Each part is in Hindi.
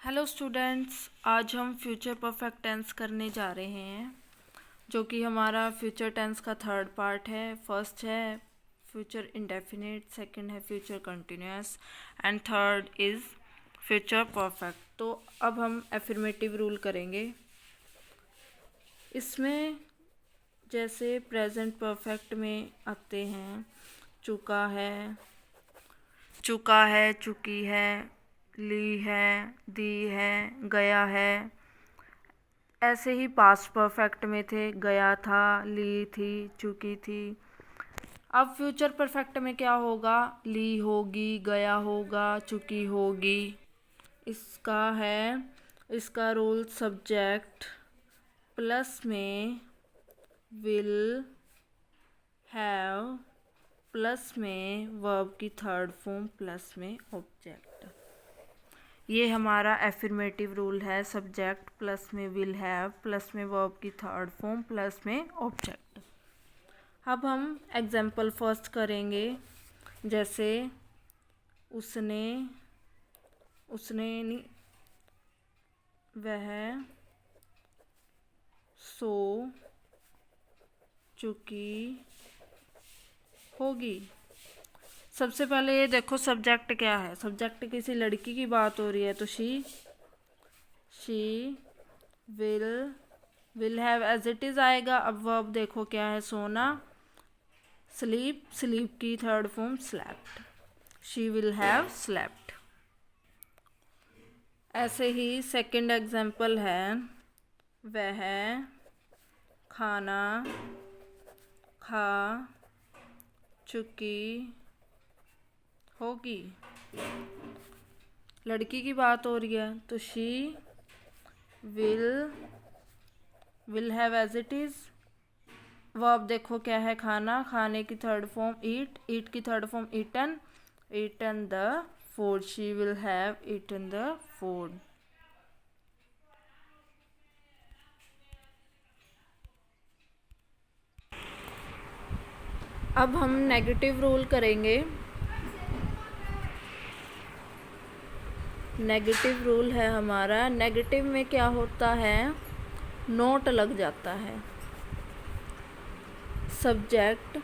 हेलो स्टूडेंट्स, आज हम फ्यूचर परफेक्ट टेंस करने जा रहे हैं, जो कि हमारा फ्यूचर टेंस का थर्ड पार्ट है। फर्स्ट है फ्यूचर इंडेफिनिट, सेकंड है future continuous and third is future perfect. तो अब हम एफर्मेटिव रूल करेंगे। इसमें जैसे प्रेजेंट परफेक्ट में आते हैं चुका है, चुकी है, ली है, दी है, गया है। ऐसे ही पास्ट परफेक्ट में थे, गया था, ली थी, चुकी थी। अब फ्यूचर परफेक्ट में क्या होगा? ली होगी, गया होगा, चुकी होगी। इसका रूल सब्जेक्ट प्लस में विल हैव प्लस में वर्ब की थर्ड फॉर्म प्लस में ऑब्जेक्ट। ये हमारा एफर्मेटिव रूल है। सब्जेक्ट प्लस में विल हैव प्लस में वर्ब की थर्ड फॉर्म प्लस में ऑब्जेक्ट। अब हम एग्जाम्पल फर्स्ट करेंगे। जैसे उसने नहीं, वह सो चुकी होगी। सबसे पहले ये देखो सब्जेक्ट क्या है। सब्जेक्ट किसी लड़की की बात हो रही है तो she will have as it is आएगा। अब वर्ब देखो क्या है, सोना, स्लीप की third form slept, she will have slept. ऐसे ही सेकंड एग्जाम्पल है, वह खाना खा चुकी होगी। लड़की की बात हो रही है तो she will have as it is. Verb देखो क्या है, खाना, खाने की थर्ड फॉर्म ईट की third form eaten the food, she will have eaten the food. अब हम नेगेटिव रूल करेंगे। नेगेटिव रूल है हमारा। नेगेटिव में क्या होता है, नोट लग जाता है। सब्जेक्ट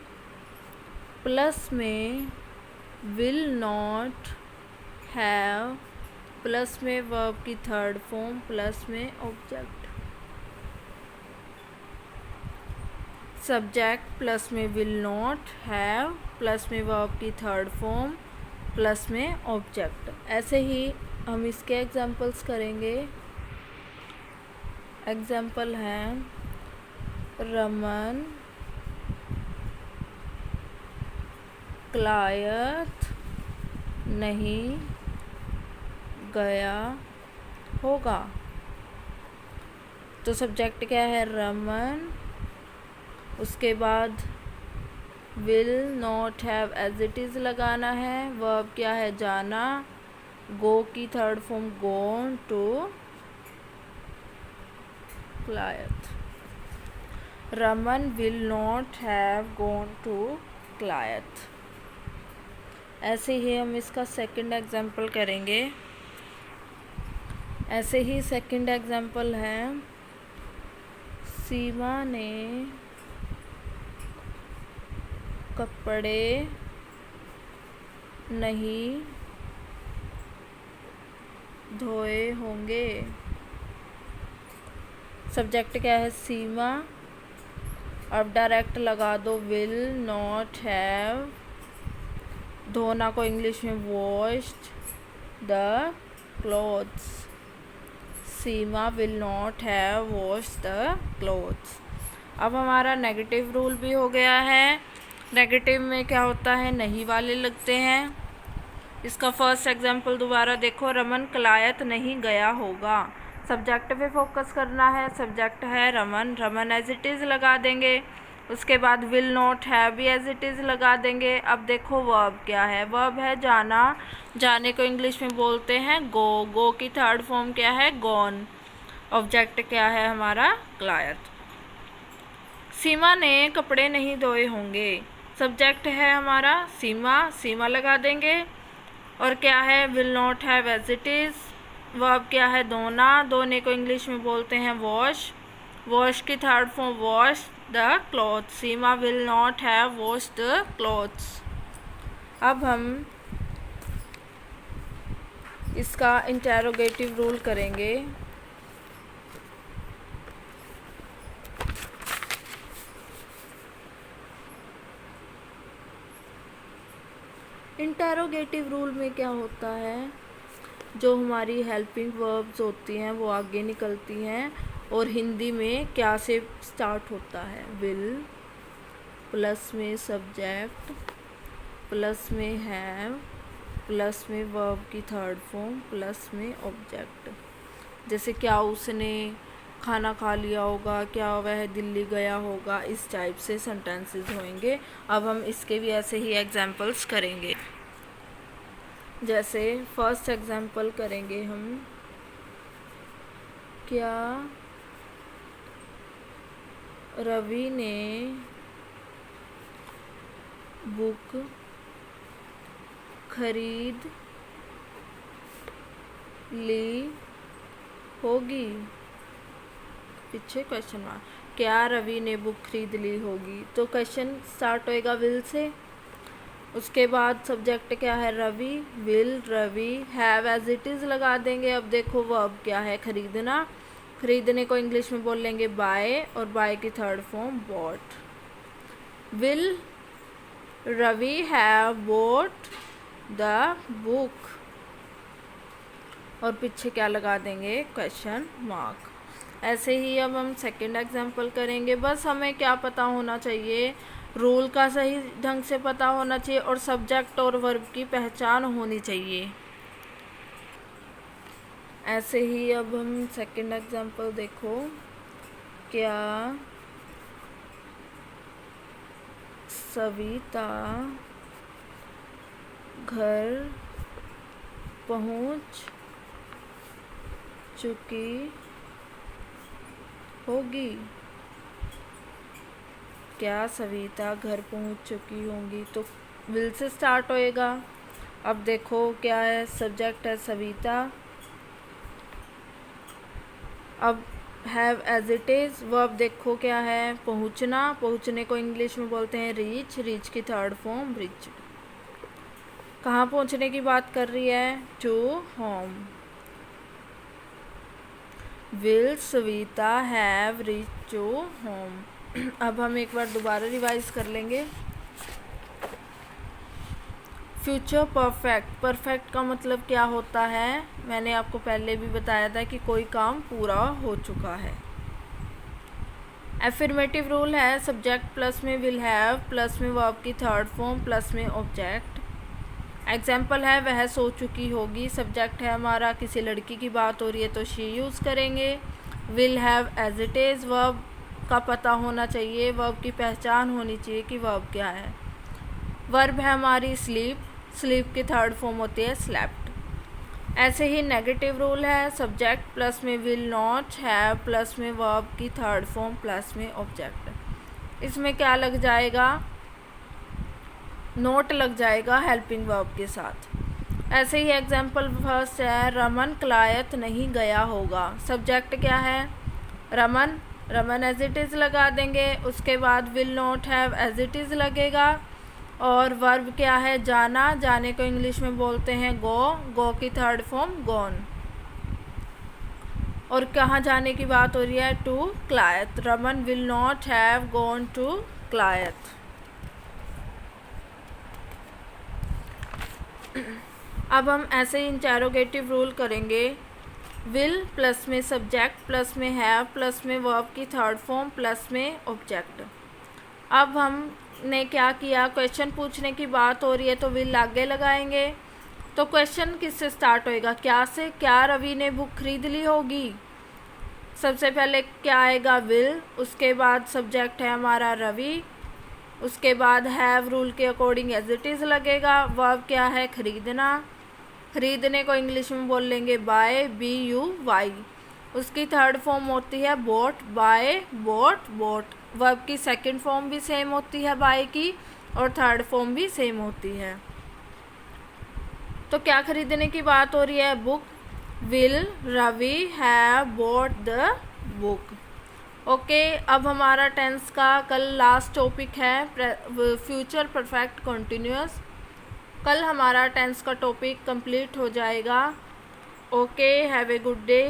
प्लस में विल नॉट हैव प्लस में वर्ब की थर्ड फॉर्म प्लस में ऑब्जेक्ट। सब्जेक्ट प्लस में विल नॉट हैव प्लस में वर्ब की थर्ड फॉर्म प्लस में ऑब्जेक्ट। ऐसे ही हम इसके एग्जाम्पल्स करेंगे। एग्जाम्पल है, रमन क्लायत नहीं गया होगा। तो सब्जेक्ट क्या है, रमन, उसके बाद will not have as it is लगाना है। वर्ब क्या है, जाना, गो की थर्ड फॉर्म गोन टू क्लायत। Raman will not have gone to क्लायत। ऐसे ही हम इसका सेकंड एग्जाम्पल करेंगे। ऐसे ही सेकंड एग्जाम्पल है, सीमा ने कपड़े नहीं धोए होंगे। सब्जेक्ट क्या है, सीमा। अब डायरेक्ट लगा दो विल नॉट हैव, धोना को इंग्लिश में washed the clothes, Seema will not have washed the clothes. अब हमारा नेगेटिव रूल भी हो गया है। नेगेटिव में क्या होता है, नहीं वाले लगते हैं। इसका फर्स्ट एग्जाम्पल दोबारा देखो, रमन क्लायत नहीं गया होगा। सब्जेक्ट पे फोकस करना है। सब्जेक्ट है रमन एज इट इज़ लगा देंगे। उसके बाद विल नॉट हैव भी एज इट इज़ लगा देंगे। अब देखो वर्ब क्या है, वर्ब है जाना, जाने को इंग्लिश में बोलते हैं गो की थर्ड फॉर्म क्या है, गॉन। ऑब्जेक्ट क्या है हमारा, क्लायत। सीमा ने कपड़े नहीं धोए होंगे। सब्जेक्ट है हमारा सीमा लगा देंगे। और क्या है, will not have as it is. Verb क्या है? धोना। धोने को इंग्लिश में बोलते हैं वॉश। वॉश की third form wash the cloth. Seema will not have wash the clothes. अब हम इसका इंटेरोगेटिव रूल करेंगे। इंटेरोगेटिव रूल में क्या होता है, जो हमारी हेल्पिंग वर्ब्स होती हैं वो आगे निकलती हैं और हिंदी में क्या से स्टार्ट होता है? विल, प्लस में सब्जेक्ट, प्लस में हैव, प्लस में वर्ब की थर्ड फॉर्म, प्लस में ऑब्जेक्ट। जैसे क्या उसने खाना खा लिया होगा, क्या वह दिल्ली गया होगा, इस टाइप से सेंटेंसेस होंगे। अब हम इसके भी ऐसे ही एग्जांपल्स करेंगे। जैसे फर्स्ट एग्जांपल करेंगे हम, क्या रवि ने बुक खरीद ली होगी? पीछे क्वेश्चन मार्क। क्या रवि ने बुक खरीद ली होगी? तो क्वेश्चन स्टार्ट होएगा विल से। उसके बाद सब्जेक्ट क्या है? Ravi. Will Ravi. Have as it is लगा देंगे। अब देखो वर्ब क्या है? खरीदना। खरीदने को इंग्लिश में बोल लेंगे बाय, और बाय की third form bought. Will Ravi have bought the book, और पीछे क्या लगा देंगे? Question mark. ऐसे ही अब हम सेकंड एग्जांपल करेंगे। बस हमें क्या पता होना चाहिए? रूल का सही ढंग से पता होना चाहिए और सब्जेक्ट और वर्ब की पहचान होनी चाहिए। ऐसे ही अब हम सेकंड एग्जांपल देखो, क्या सविता घर पहुंच चुकी होगी? क्या सविता घर पहुंच चुकी होंगी? तो विल से स्टार्ट होएगा। अब देखो क्या है? सब्जेक्ट है सविता। अब have as it is. Verb देखो क्या है? पहुंचना। पहुंचने को इंग्लिश में बोलते हैं रीच। रीच की थर्ड फॉर्म रीच। कहाँ पहुंचने की बात कर रही है? To home. Will Savita have reach to home. अब हम एक बार दोबारा रिवाइज कर लेंगे। Future perfect. परफेक्ट का मतलब क्या होता है? मैंने आपको पहले भी बताया था कि कोई काम पूरा हो चुका है। एफर्मेटिव रूल है सब्जेक्ट प्लस में विल हैव, प्लस में वर्ब की थर्ड फॉर्म, प्लस में ऑब्जेक्ट। एग्जाम्पल है वह सो चुकी होगी। सब्जेक्ट है हमारा, किसी लड़की की बात हो रही है तो शी यूज़ करेंगे। Will have as it is. Verb का पता होना चाहिए, वर्ब की पहचान होनी चाहिए कि वर्ब क्या है। वर्ब है हमारी स्लीप। स्लीप की थर्ड फॉर्म होती है स्लेप्ट। ऐसे ही नेगेटिव रूल है सब्जेक्ट प्लस में विल नॉट हैव, प्लस में वर्ब की थर्ड फॉर्म, प्लस में ऑब्जेक्ट। इसमें क्या लग जाएगा? नोट लग जाएगा हेल्पिंग वर्ब के साथ। ऐसे ही एग्जाम्पल फर्स्ट है, रमन क्लायत नहीं गया होगा। सब्जेक्ट क्या है? Raman. Raman as it is लगा देंगे। उसके बाद will not have as it is लगेगा, और वर्ब क्या है? जाना। जाने को इंग्लिश में बोलते हैं गो। गो की थर्ड फॉर्म गॉन। और कहाँ जाने की बात हो रही है? टू क्लायत। Raman will not have gone to क्लायत। अब हम ऐसे ही इंटेरोगेटिव रूल करेंगे। विल प्लस में सब्जेक्ट, प्लस में हैव, प्लस में वर्ब की थर्ड फॉर्म, प्लस में ऑब्जेक्ट। अब हमने क्या किया? क्वेश्चन पूछने की बात हो रही है तो विल आगे लगाएंगे। तो क्वेश्चन किससे स्टार्ट होएगा? क्या से। क्या रवि ने बुक खरीद ली होगी? सबसे पहले क्या आएगा? विल। उसके बाद सब्जेक्ट है हमारा रवि। उसके बाद हैव रूल के अकॉर्डिंग एज इट इज़ लगेगा। वर्ब क्या है? खरीदना। खरीदने को इंग्लिश में बोल लेंगे बाय, BUY। उसकी थर्ड फॉर्म होती है bought. Buy bought bought. Verb की सेकंड फॉर्म भी सेम होती है बाय की, और थर्ड फॉर्म भी सेम होती है। तो क्या खरीदने की बात हो रही है? Book. Will Ravi have bought the book. Okay, अब हमारा टेंस का कल लास्ट टॉपिक है फ्यूचर परफेक्ट कंटिन्यूअस। कल हमारा टेंस का टॉपिक कंप्लीट हो जाएगा। Okay, have a good day.